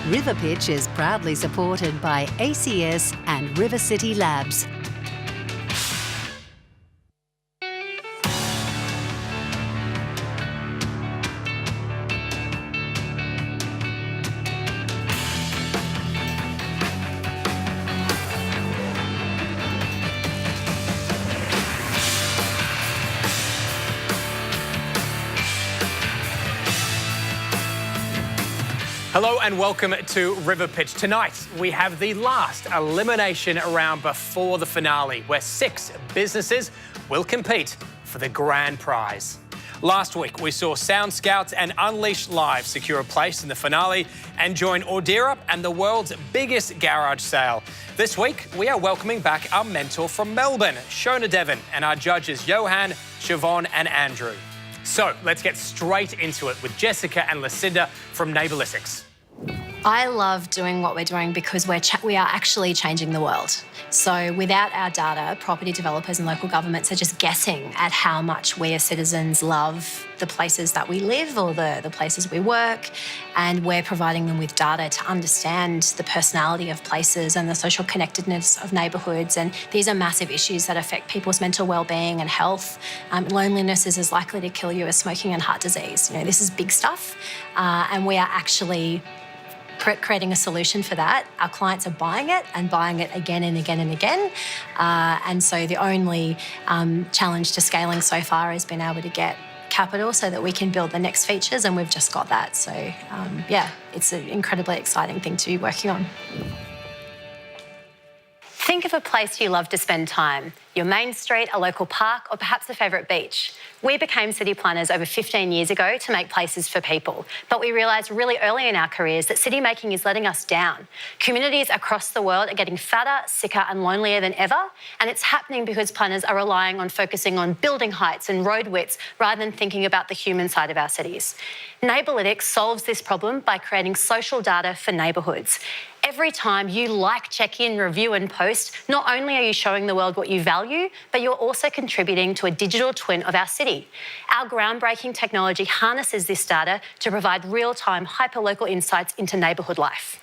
RiverPitch is proudly supported by ACS and River City Labs. Hello and welcome to RiverPitch. Tonight, we have the last elimination round before the finale, where 6 businesses will compete for the grand prize. Last week, we saw Sound Scouts and Unleashed Live secure a place in the finale and join Ordira and the world's biggest garage sale. This week, we are welcoming back our mentor from Melbourne, Shona Devon, and our judges Johan, Siobhan and Andrew. So let's get straight into it with Jessica and Lucinda from Neighbourlytics. I love doing what we're doing because we are actually changing the world. So without our data, property developers and local governments are just guessing at how much we as citizens love the places that we live or the places we work, and we're providing them with data to understand the personality of places and the social connectedness of neighbourhoods. And these are massive issues that affect people's mental well-being and health. Loneliness is as likely to kill you as smoking and heart disease. You know, this is big stuff, and we are actually creating a solution for that. Our clients are buying it and buying it again and again and again. And so the only challenge to scaling so far has been able to get capital so that we can build the next features, and we've just got that. So yeah, it's an incredibly exciting thing to be working on. Think of a place you love to spend time. Your main street, a local park, or perhaps a favourite beach. We became city planners over 15 years ago to make places for people, but we realised really early in our careers that city making is letting us down. Communities across the world are getting fatter, sicker and lonelier than ever, and it's happening because planners are relying on focusing on building heights and road widths rather than thinking about the human side of our cities. Neighbourlytics solves this problem by creating social data for neighbourhoods. Every time you like, check in, review and post, not only are you showing the world what you value, but you're also contributing to a digital twin of our city. Our groundbreaking technology harnesses this data to provide real-time, hyperlocal insights into neighbourhood life.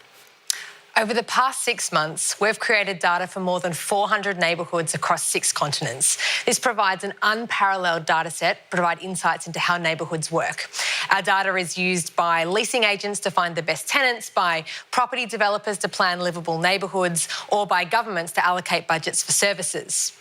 Over the past 6 months, we've created data for more than 400 neighbourhoods across 6 continents. This provides an unparalleled data set to provide insights into how neighbourhoods work. Our data is used by leasing agents to find the best tenants, by property developers to plan livable neighbourhoods, or by governments to allocate budgets for services.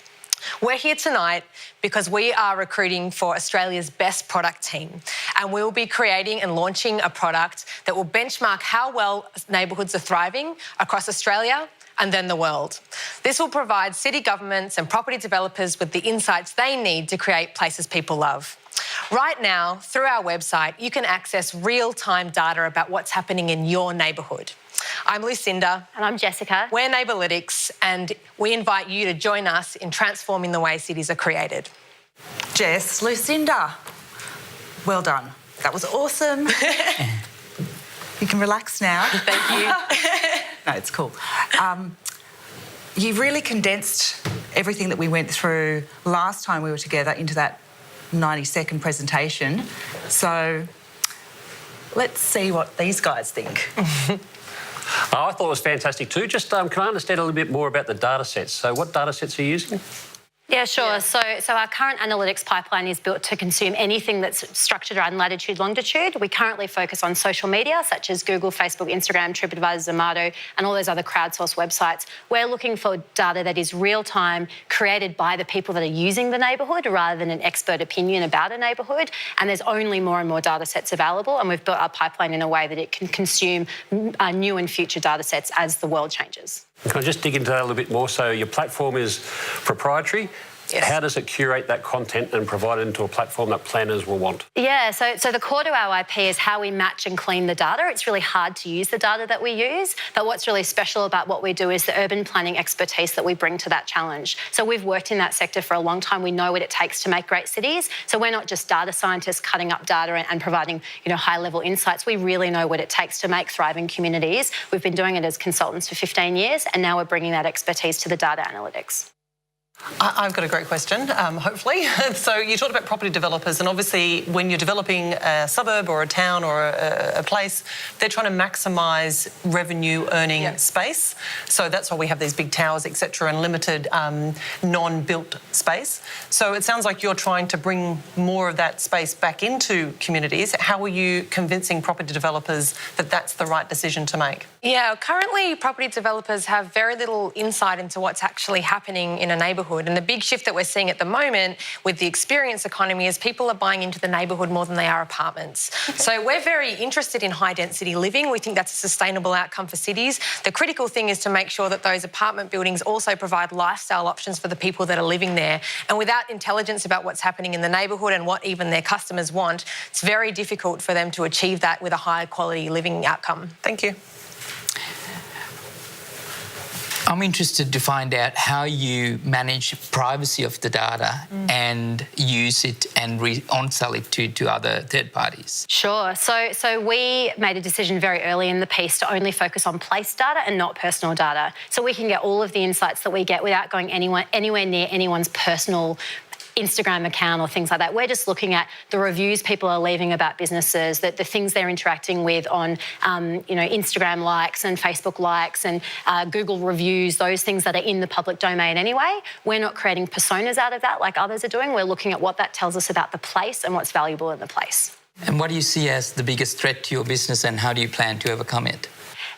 We're here tonight because we are recruiting for Australia's best product team, and we will be creating and launching a product that will benchmark how well neighbourhoods are thriving across Australia and then the world. This will provide city governments and property developers with the insights they need to create places people love. Right now, through our website, you can access real-time data about what's happening in your neighbourhood. I'm Lucinda. And I'm Jessica. We're Neighbourlytics, and we invite you to join us in transforming the way cities are created. Jess, Lucinda, well done. That was awesome. You can relax now. Thank you. No, it's cool. You've really condensed everything that we went through last time we were together into that 90-second presentation. So let's see what these guys think. I thought it was fantastic too. Just can I understand a little bit more about the data sets? So what data sets are you using? Yeah, sure. Yeah. So our current analytics pipeline is built to consume anything that's structured around latitude, longitude. We currently focus on social media, such as Google, Facebook, Instagram, TripAdvisor, Zomato, and all those other crowdsourced websites. We're looking for data that is real-time, created by the people that are using the neighbourhood rather than an expert opinion about a neighbourhood. And there's only more and more data sets available, and we've built our pipeline in a way that it can consume new and future data sets as the world changes. Can I just dig into that a little bit more? So your platform is proprietary. Yes. How does it curate that content and provide it into a platform that planners will want? Yeah, so the core to our IP is how we match and clean the data. It's really hard to use the data that we use, but what's really special about what we do is the urban planning expertise that we bring to that challenge. So we've worked in that sector for a long time. We know what it takes to make great cities. So we're not just data scientists cutting up data and providing, high-level insights. We really know what it takes to make thriving communities. We've been doing it as consultants for 15 years, and now we're bringing that expertise to the data analytics. I've got a great question, hopefully. So you talked about property developers, and obviously when you're developing a suburb or a town or a place, they're trying to maximise revenue earning space. So that's why we have these big towers, etc., and limited non-built space. So it sounds like you're trying to bring more of that space back into communities. How are you convincing property developers that that's the right decision to make? Yeah, currently property developers have very little insight into what's actually happening in a neighbourhood. And the big shift that we're seeing at the moment with the experience economy is people are buying into the neighbourhood more than they are apartments. So we're very interested in high density living. We think that's a sustainable outcome for cities. The critical thing is to make sure that those apartment buildings also provide lifestyle options for the people that are living there. And without intelligence about what's happening in the neighbourhood and what even their customers want, it's very difficult for them to achieve that with a higher quality living outcome. Thank you. I'm interested to find out how you manage privacy of the data and use it and on-sell it to other third parties. Sure. So we made a decision very early in the piece to only focus on place data and not personal data. So we can get all of the insights that we get without going anywhere near anyone's personal Instagram account or things like that. We're just looking at the reviews people are leaving about businesses, the things they're interacting with on, Instagram likes and Facebook likes and Google reviews, those things that are in the public domain anyway. We're not creating personas out of that like others are doing. We're looking at what that tells us about the place and what's valuable in the place. And what do you see as the biggest threat to your business and how do you plan to overcome it?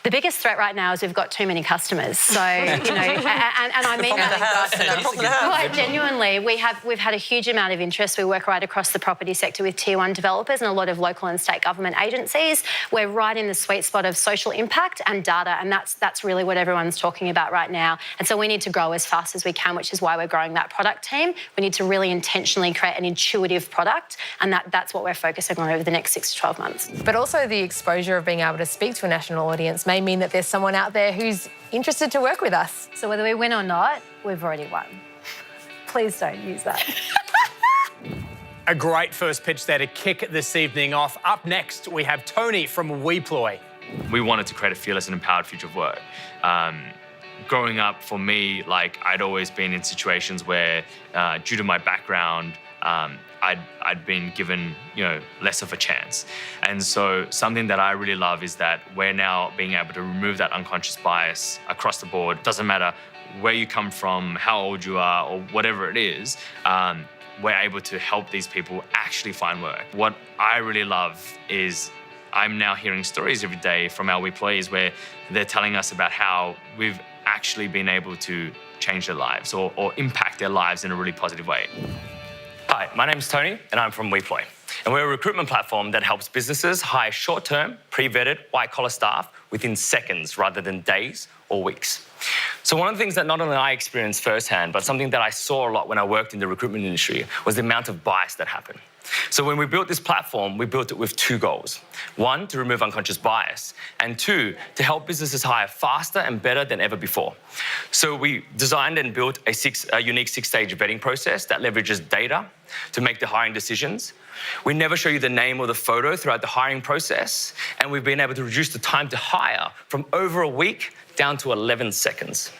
The biggest threat right now is we've got too many customers. So, and I mean that quite genuinely. We've had a huge amount of interest. We work right across the property sector with Tier 1 developers and a lot of local and state government agencies. We're right in the sweet spot of social impact and data, and that's really what everyone's talking about right now. And so we need to grow as fast as we can, which is why we're growing that product team. We need to really intentionally create an intuitive product, and that's what we're focusing on over the next 6 to 12 months. But also the exposure of being able to speak to a national audience may mean that there's someone out there who's interested to work with us. So whether we win or not, we've already won. Please don't use that. A great first pitch there to kick this evening off. Up next, we have Tony from WePlay. We wanted to create a fearless and empowered future of work. Growing up, for me, I'd always been in situations where, due to my background, I'd been given, less of a chance. And so something that I really love is that we're now being able to remove that unconscious bias across the board. Doesn't matter where you come from, how old you are, or whatever it is, we're able to help these people actually find work. What I really love is I'm now hearing stories every day from our WePlays where they're telling us about how we've actually been able to change their lives or impact their lives in a really positive way. Hi, my name's Tony and I'm from WePlay. And we're a recruitment platform that helps businesses hire short-term, pre-vetted, white-collar staff within seconds rather than days or weeks. So one of the things that not only I experienced firsthand, but something that I saw a lot when I worked in the recruitment industry was the amount of bias that happened. So when we built this platform, we built it with 2 goals. 1, to remove unconscious bias, and 2, to help businesses hire faster and better than ever before. So we designed and built a unique 6-stage vetting process that leverages data to make the hiring decisions. We never show you the name or the photo throughout the hiring process, and we've been able to reduce the time to hire from over a week down to 11 seconds.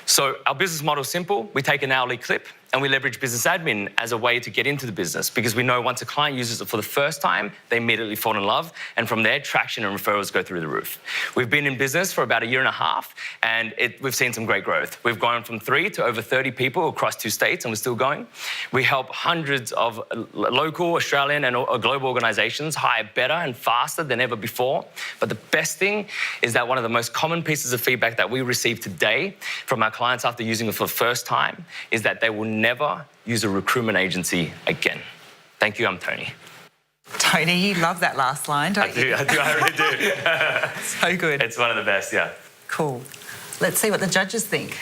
So our business model is simple. We take an hourly clip and we leverage business admin as a way to get into the business because we know once a client uses it for the first time, they immediately fall in love. And from there, traction and referrals go through the roof. We've been in business for about 1.5 years and we've seen some great growth. We've gone from 3 to over 30 people across 2 states and we're still going. We help hundreds of local, Australian and global organizations hire better and faster than ever before. But the best thing is that one of the most common pieces of feedback that we receive today from our clients after using it for the first time is that they will never use a recruitment agency again. Thank you, I'm Tony. Tony, you love that last line, don't you? I really do. So good. It's one of the best, yeah. Cool. Let's see what the judges think.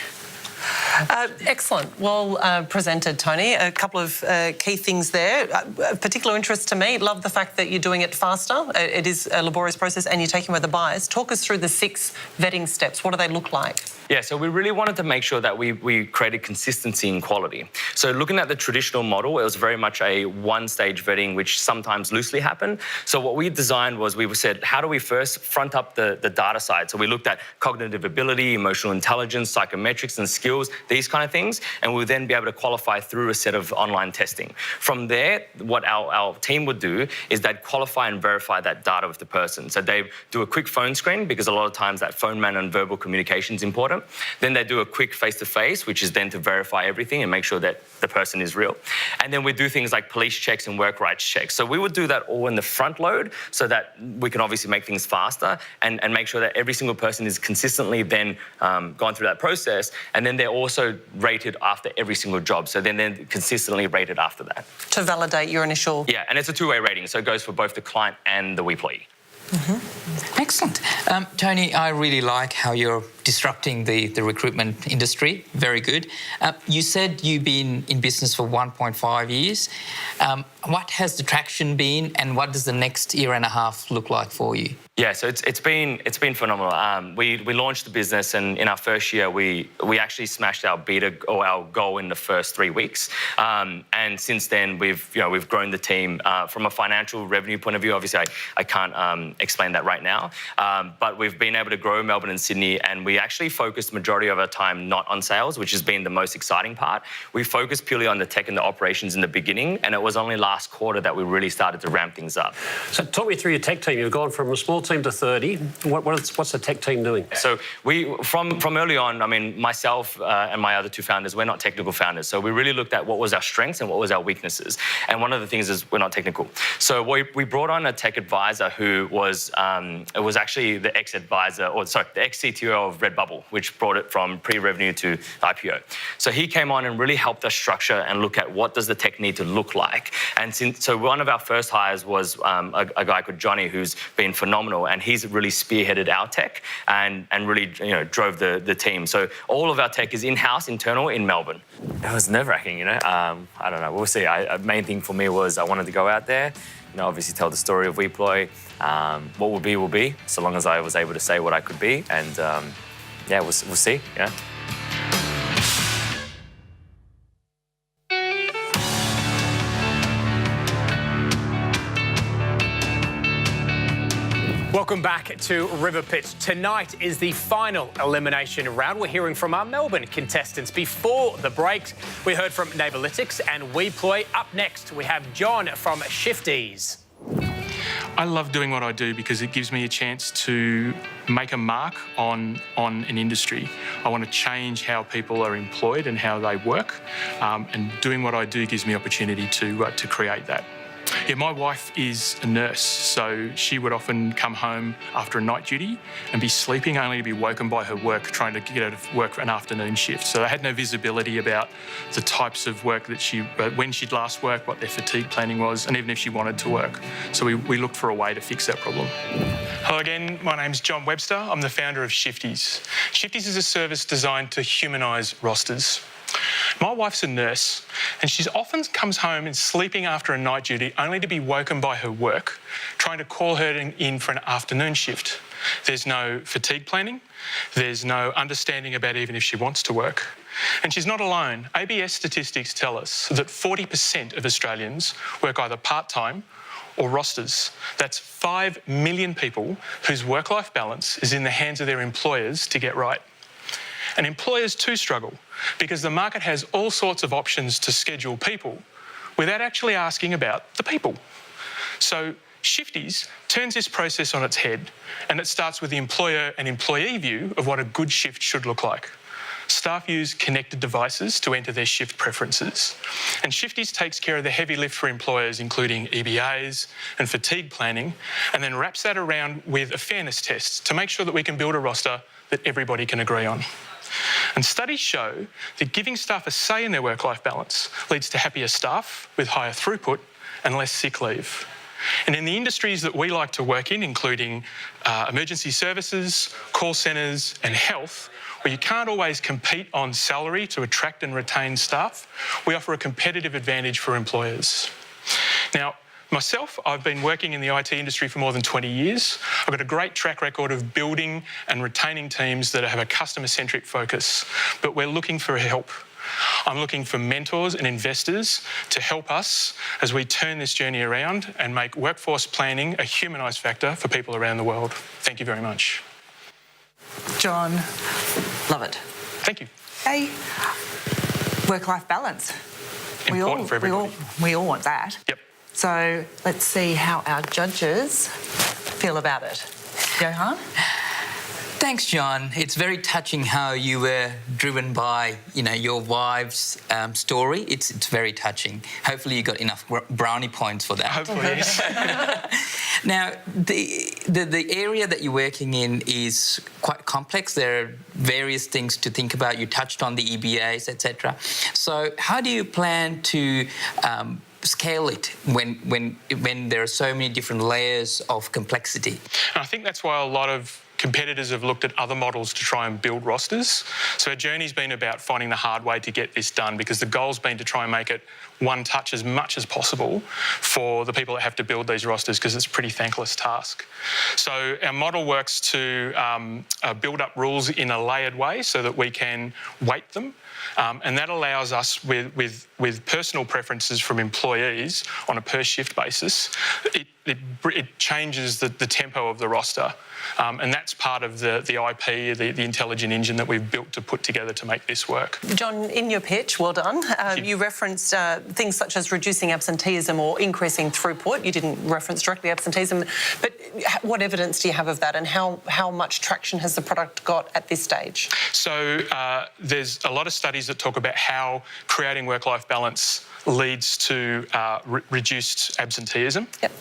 Excellent. Well presented, Tony. A couple of key things there. Of particular interest to me, love the fact that you're doing it faster. It is a laborious process and you're taking away the bias. Talk us through the 6 vetting steps. What do they look like? Yeah, so we really wanted to make sure that we created consistency in quality. So looking at the traditional model, it was very much a 1-stage vetting, which sometimes loosely happened. So what we designed was we said, how do we first front up the data side? So we looked at cognitive ability, emotional intelligence, psychometrics and skills these kind of things, and we'll then be able to qualify through a set of online testing. From there, what our team would do is they'd qualify and verify that data with the person. So they do a quick phone screen, because a lot of times that phone man and verbal communication is important. Then they do a quick face-to-face, which is then to verify everything and make sure that the person is real. And then we do things like police checks and work rights checks. So we would do that all in the front load so that we can obviously make things faster and make sure that every single person is consistently then gone through that process. And then they're also rated after every single job. So then they're consistently rated after that. To validate your initial... Yeah, and it's a two-way rating. So it goes for both the client and the WePlay. Excellent. Tony, I really like how you're disrupting the recruitment industry. Very good. You said you've been in business for 1.5 years. What has the traction been, and what does the next year and a half look like for you? Yeah, so it's been phenomenal. We launched the business, and in our first year, we actually smashed our our goal in the first 3 weeks. And since then, we've grown the team from a financial revenue point of view. Obviously, I can't explain that right now, but we've been able to grow Melbourne and Sydney, and we actually focused the majority of our time not on sales, which has been the most exciting part. We focused purely on the tech and the operations in the beginning, and it was only last quarter that we really started to ramp things up. So talk me through your tech team. You've gone from a small team to 30. What's the tech team doing? So from early on, I mean, myself and my other two founders, we're not technical founders. So we really looked at what was our strengths and what was our weaknesses. And one of the things is we're not technical. So we brought on a tech advisor who was actually the the ex-CTO of Redbubble, which brought it from pre-revenue to IPO. So he came on and really helped us structure and look at what does the tech need to look like. And so one of our first hires was a guy called Johnny, who's been phenomenal, and he's really spearheaded our tech and really drove the team. So all of our tech is in-house, internal in Melbourne. It was nerve-wracking, I don't know. We'll see. Main thing for me was I wanted to go out there, obviously tell the story of WePlay. What will be, so long as I was able to say what I could be. And yeah, we'll see. Yeah. Welcome back to RiverPitch. Tonight is the final elimination round. We're hearing from our Melbourne contestants. Before the break, we heard from Neighbourlytics and WePlay. Up next, we have John from Shifties. I love doing what I do because it gives me a chance to make a mark on an industry. I want to change how people are employed and how they work, and doing what I do gives me opportunity to create that. Yeah, my wife is a nurse, so she would often come home after a night duty and be sleeping, only to be woken by her work, trying to get out of work for an afternoon shift. So I had no visibility about the types of work that when she'd last worked, what their fatigue planning was, and even if she wanted to work. So we looked for a way to fix that problem. Hello again, my name's John Webster. I'm the founder of Shifties. Shifties is a service designed to humanise rosters. My wife's a nurse, and she often comes home and sleeping after a night duty only to be woken by her work, trying to call her in for an afternoon shift. There's no fatigue planning. There's no understanding about even if she wants to work. And she's not alone. ABS statistics tell us that 40% of Australians work either part-time or rosters. That's 5 million people whose work-life balance is in the hands of their employers to get right. And employers too struggle because the market has all sorts of options to schedule people without actually asking about the people. So Shifties turns this process on its head, and it starts with the employer and employee view of what a good shift should look like. Staff use connected devices to enter their shift preferences. And Shifties takes care of the heavy lift for employers, including EBAs and fatigue planning, and then wraps that around with a fairness test to make sure that we can build a roster that everybody can agree on. And studies show that giving staff a say in their work-life balance leads to happier staff with higher throughput and less sick leave. And in the industries that we like to work in, including emergency services, call centres and health, where you can't always compete on salary to attract and retain staff, we offer a competitive advantage for employers. Now, myself, I've been working in the IT industry for more than 20 years. I've got a great track record of building and retaining teams that have a customer-centric focus, but we're looking for help. I'm looking for mentors and investors to help us as we turn this journey around and make workforce planning a humanised factor for people around the world. Thank you very much. John, love it. Thank you. work-life balance. Important for everybody. We all want that. Yep. So let's see how our judges feel about it. Johan? Thanks, John. It's very touching how you were driven by, your wife's story. It's very touching. Hopefully you got enough brownie points for that. Hopefully, yes. Now, the area that you're working in is quite complex. There are various things to think about. You touched on the EBAs, etc. So how do you plan to scale it when there are so many different layers of complexity? And I think that's why a lot of competitors have looked at other models to try and build rosters. So our journey's been about finding the hard way to get this done, because the goal's been to try and make it one touch as much as possible for the people that have to build these rosters, because it's a pretty thankless task. So our model works to build up rules in a layered way so that we can weight them. And that allows us, with personal preferences from employees on a per shift basis, it changes the tempo of the roster. And that's part of the IP, the intelligent engine that we've built to put together to make this work. John, in your pitch, well done, you referenced things such as reducing absenteeism or increasing throughput. You didn't reference directly absenteeism, but what evidence do you have of that, and how much traction has the product got at this stage? So there's a lot of studies that talk about how creating work-life balance leads to reduced absenteeism. Yep.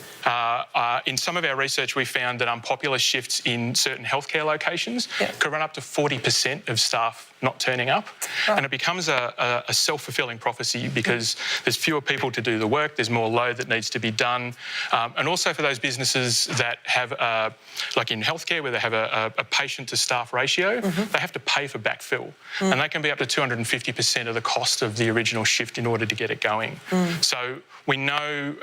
In some of our research, we found that unpopular shifts in certain healthcare locations could run up to 40% of staff not turning up. Right. And it becomes a self-fulfilling prophecy, because there's fewer people to do the work, there's more load that needs to be done. And also for those businesses that have, like in healthcare, where they have a patient-to-staff ratio, they have to pay for backfill. And that can be up to 250% of the cost of the original shift in order to get it going. So we know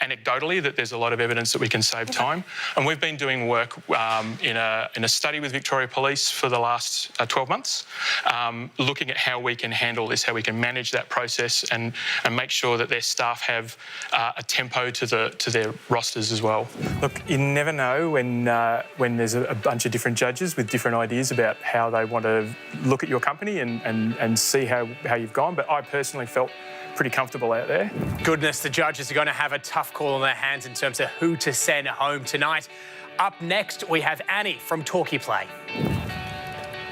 anecdotally that there's a lot of evidence that we can save time. And we've been doing work in a study with Victoria Police for the last 12 months, looking at how we can handle this, how we can manage that process and make sure that their staff have a tempo to their rosters as well. Look, you never know when there's a bunch of different judges with different ideas about how they want to look at your company and see how you've gone, but I personally felt pretty comfortable out there. Goodness, the judges are going to have a tough call on their hands in terms of who to send home tonight. Up next, we have Annie from Torquay.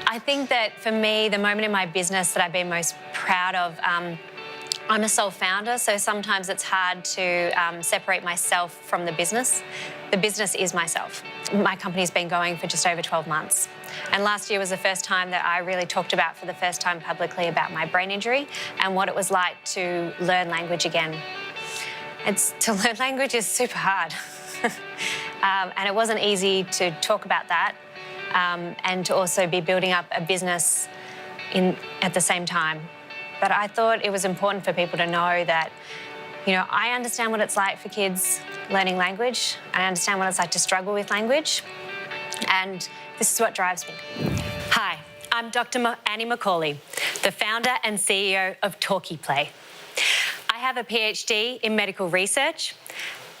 I think that for me, the moment in my business that I've been most proud of, I'm a sole founder, so sometimes it's hard to separate myself from the business. The business is myself. My company's been going for just over 12 months. And last year was the first time that I really talked about for the first time publicly about my brain injury and what it was like to learn language again. To learn language is super hard. And it wasn't easy to talk about that and to also be building up a business at the same time. But I thought it was important for people to know that, I understand what it's like for kids learning language. I understand what it's like to struggle with language. And this is what drives me. Hi, I'm Dr. Annie McCauley, the founder and CEO of Torquay. I have a PhD in medical research,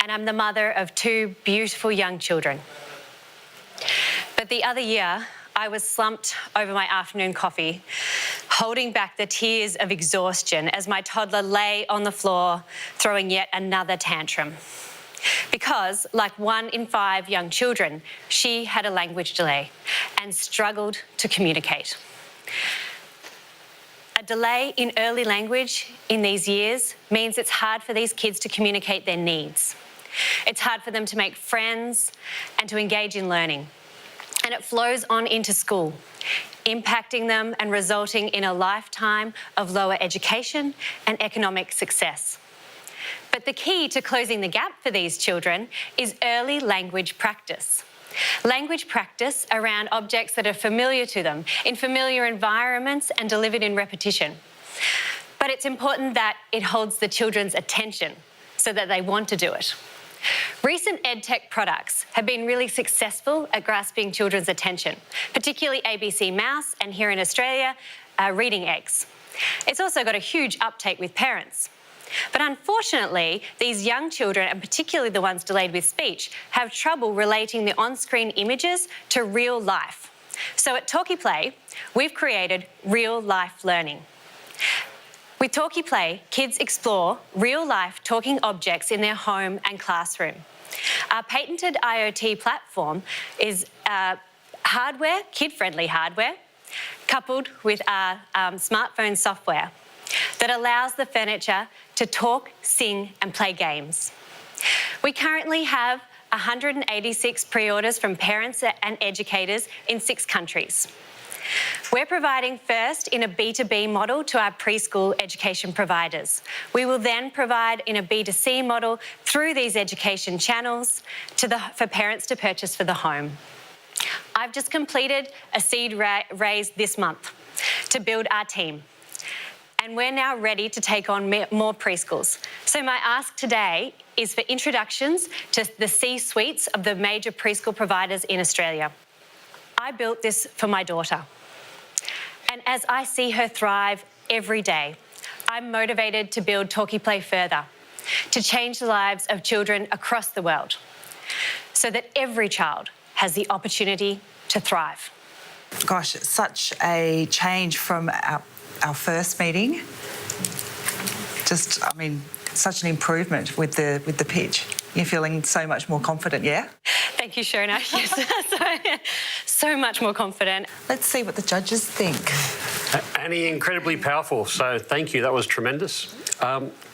and I'm the mother of 2 beautiful young children. But the other year, I was slumped over my afternoon coffee, holding back the tears of exhaustion as my toddler lay on the floor, throwing yet another tantrum. Because, like 1 in 5 young children, she had a language delay and struggled to communicate. A delay in early language in these years means it's hard for these kids to communicate their needs. It's hard for them to make friends and to engage in learning. And it flows on into school, impacting them and resulting in a lifetime of lower education and economic success. But the key to closing the gap for these children is early language practice. Language practice around objects that are familiar to them, in familiar environments and delivered in repetition. But it's important that it holds the children's attention so that they want to do it. Recent EdTech products have been really successful at grasping children's attention, particularly ABC Mouse and here in Australia, Reading Eggs. It's also got a huge uptake with parents. But unfortunately, these young children, and particularly the ones delayed with speech, have trouble relating the on-screen images to real life. So at Torquay, we've created real-life learning. With Torquay, kids explore real-life talking objects in their home and classroom. Our patented IoT platform is hardware, kid-friendly hardware, coupled with our smartphone software that allows the furniture to talk, sing and play games. We currently have 186 pre-orders from parents and educators in 6 countries. We're providing first in a B2B model to our preschool education providers. We will then provide in a B2C model through these education channels for parents to purchase for the home. I've just completed a seed raise this month to build our team. And we're now ready to take on more preschools. So my ask today is for introductions to the C-suites of the major preschool providers in Australia. I built this for my daughter. And as I see her thrive every day, I'm motivated to build Torquay further, to change the lives of children across the world, so that every child has the opportunity to thrive. Gosh, it's such a change from our first meeting. Just, I mean, such an improvement with the pitch. You're feeling so much more confident, yeah? Thank you, Shona. Yes, so much more confident. Let's see what the judges think. Annie, incredibly powerful, so thank you. That was tremendous.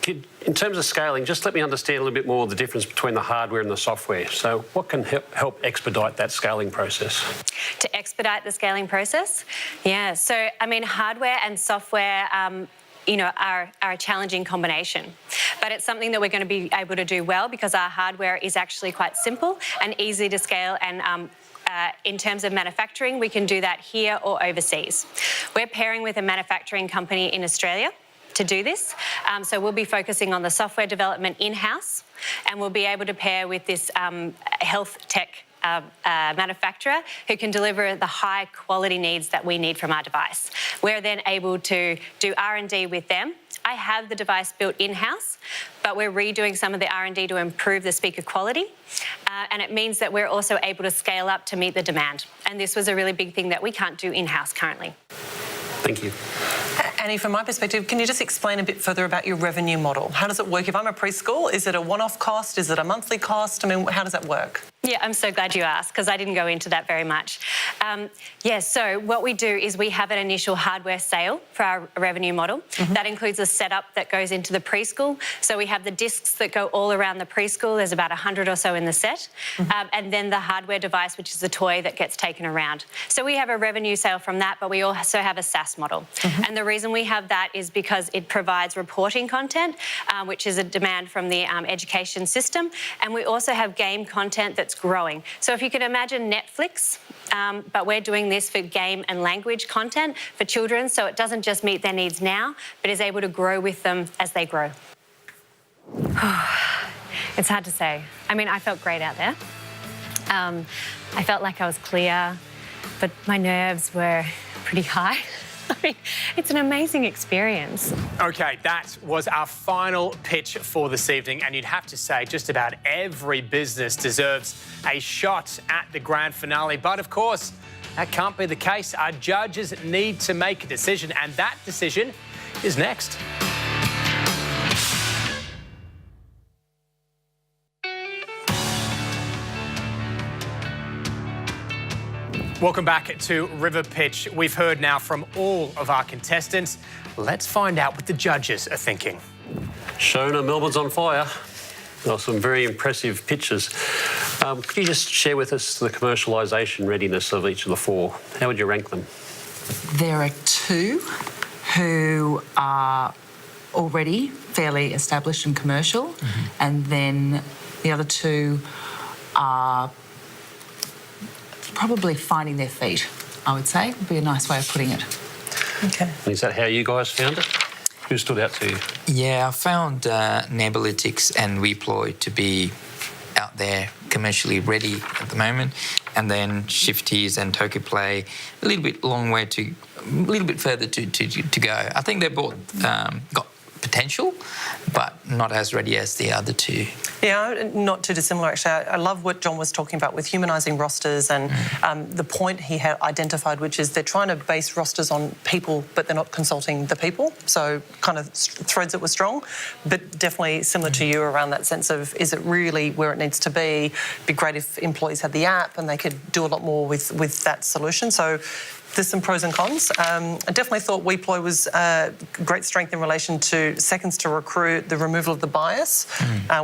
In terms of scaling, just let me understand a little bit more the difference between the hardware and the software. So what can help expedite that scaling process? To expedite the scaling process? Yeah, so, I mean, hardware and software are a challenging combination. But it's something that we're going to be able to do well because our hardware is actually quite simple and easy to scale, and in terms of manufacturing, we can do that here or overseas. We're pairing with a manufacturing company in Australia to do this. So we'll be focusing on the software development in-house, and we'll be able to pair with this health tech manufacturer who can deliver the high quality needs that we need from our device. We're then able to do R&D with them. I have the device built in-house, but we're redoing some of the R&D to improve the speaker quality. And it means that we're also able to scale up to meet the demand. And this was a really big thing that we can't do in-house currently. Thank you. Annie, from my perspective, can you just explain a bit further about your revenue model? How does it work? If I'm a preschool, is it a one-off cost? Is it a monthly cost? I mean, how does that work? Yeah, I'm so glad you asked because I didn't go into that very much. So what we do is we have an initial hardware sale for our revenue model. That includes a setup that goes into the preschool. So we have the discs that go all around the preschool. There's about 100 or so in the set. And then the hardware device, which is the toy that gets taken around. So we have a revenue sale from that, but we also have a SaaS model. And the reason we have that is because it provides reporting content, which is a demand from the education system. And we also have game content that's growing. So if you can imagine Netflix, but we're doing this for game and language content for children, so it doesn't just meet their needs now, but is able to grow with them as they grow. It's hard to say. I mean, I felt great out there. I felt like I was clear, but my nerves were pretty high. I mean, it's an amazing experience. OK, that was our final pitch for this evening, and you'd have to say just about every business deserves a shot at the grand finale. But of course, that can't be the case. Our judges need to make a decision, and that decision is next. Welcome back to RiverPitch. We've heard now from all of our contestants. Let's find out what the judges are thinking. Shona, Melbourne's on fire. There are some very impressive pitches. Could you just share with us the commercialisation readiness of each of the 4? How would you rank them? There are 2 who are already fairly established and commercial, and then the other 2 are probably finding their feet, I would say, would be a nice way of putting it. Okay. Is that how you guys found it? Who stood out to you? Yeah, I found Nebalytics and WePlay to be out there commercially ready at the moment, and then Shifties and Torquay a little bit further to go. I think they both got potential, but not as ready as the other two. Yeah, not too dissimilar actually. I love what John was talking about with humanising rosters and the point he had identified, which is they're trying to base rosters on people, but they're not consulting the people. So kind of threads that were strong, but definitely similar to you around that sense of, is it really where it needs to be? It'd be great if employees had the app and they could do a lot more with that solution. So there's some pros and cons. I definitely thought WePlay was great strength in relation to seconds to recruit, the removal of the bias.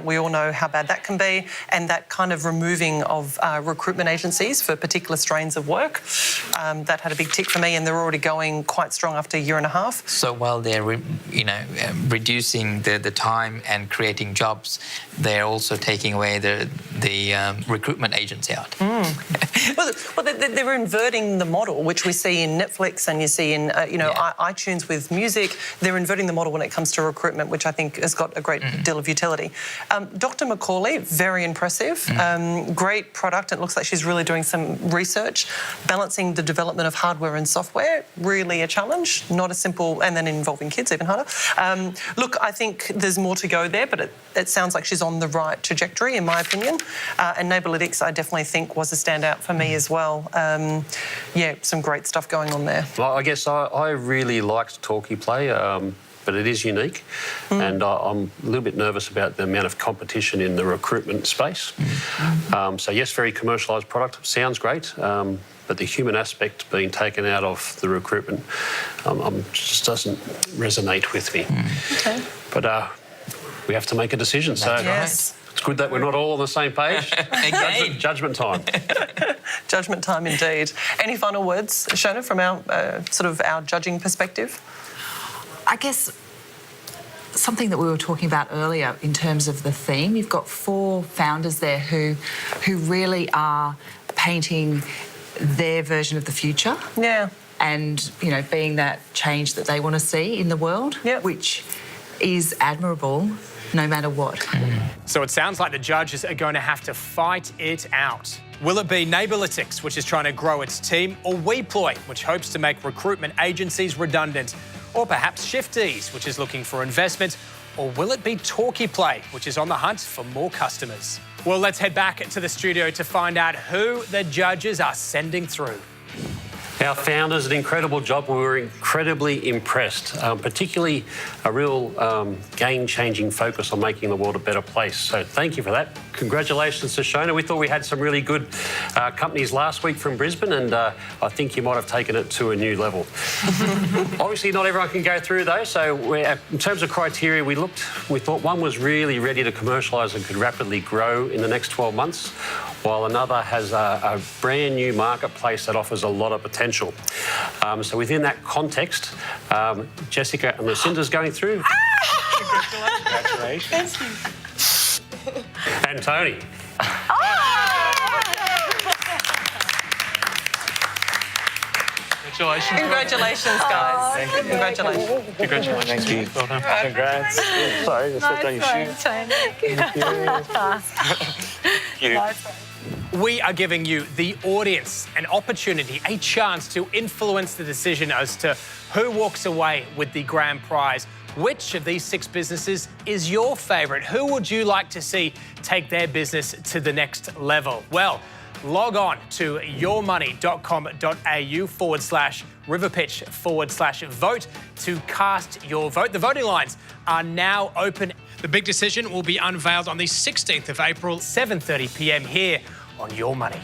We all know how bad that can be, and that kind of removing of recruitment agencies for particular strains of work. That had a big tick for me, and they're already going quite strong after a year and a half. So while they're, reducing the time and creating jobs, they're also taking away the recruitment agents out. Well, they're inverting the model, which we see in Netflix and you see in iTunes with music. They're inverting the model when it comes to recruitment, which I think has got a great deal of utility. Dr. Macaulay, very impressive. Great product. It looks like she's really doing some research. Balancing the development of hardware and software, really a challenge. Not a simple, and then involving kids, even harder. Look, I think there's more to go there, but it sounds like she's on the right trajectory, in my opinion. And Neighbourlytics, I definitely think, was a standout for me as well. Some great stuff going on there. Well, I guess I really liked Torquay Play, but it is unique, and I'm a little bit nervous about the amount of competition in the recruitment space. So yes, very commercialised product, sounds great, but the human aspect being taken out of the recruitment just doesn't resonate with me. Okay. But we have to make a decision. Yes. It's good that we're not all on the same page. Judgment time. Judgment time indeed. Any final words, Shona, from our our judging perspective? I guess something that we were talking about earlier in terms of the theme, you've got 4 founders there who really are painting their version of the future. Yeah. And, being that change that they want to see in the world, which is admirable no matter what. So it sounds like the judges are going to have to fight it out. Will it be Neighbourlytics, which is trying to grow its team, or WePlay, which hopes to make recruitment agencies redundant? Or perhaps Shifties, which is looking for investment? Or will it be Torquay Play, which is on the hunt for more customers? Well, let's head back to the studio to find out who the judges are sending through. Our founders did an incredible job. We were incredibly impressed, particularly a real game-changing focus on making the world a better place. So thank you for that. Congratulations to Shona. We thought we had some really good companies last week from Brisbane, and I think you might have taken it to a new level. Obviously, not everyone can go through though, so in terms of criteria, we thought one was really ready to commercialise and could rapidly grow in the next 12 months, while another has a brand new marketplace that offers a lot of potential. So within that context, Jessica and Lucinda's going through. Congratulations. And Tony. Congratulations. Congratulations, guys. Thank you. Congratulations. Congratulations. Thank you. Well done. Congrats. Sorry, I stepped on your shoe. We are giving you, the audience, an opportunity, a chance to influence the decision as to who walks away with the grand prize. Which of these 6 businesses is your favourite? Who would you like to see take their business to the next level? Well, log on to yourmoney.com.au/RiverPitch/vote to cast your vote. The voting lines are now open. The big decision will be unveiled on the 16th of April, 7:30 p.m. here on Your Money.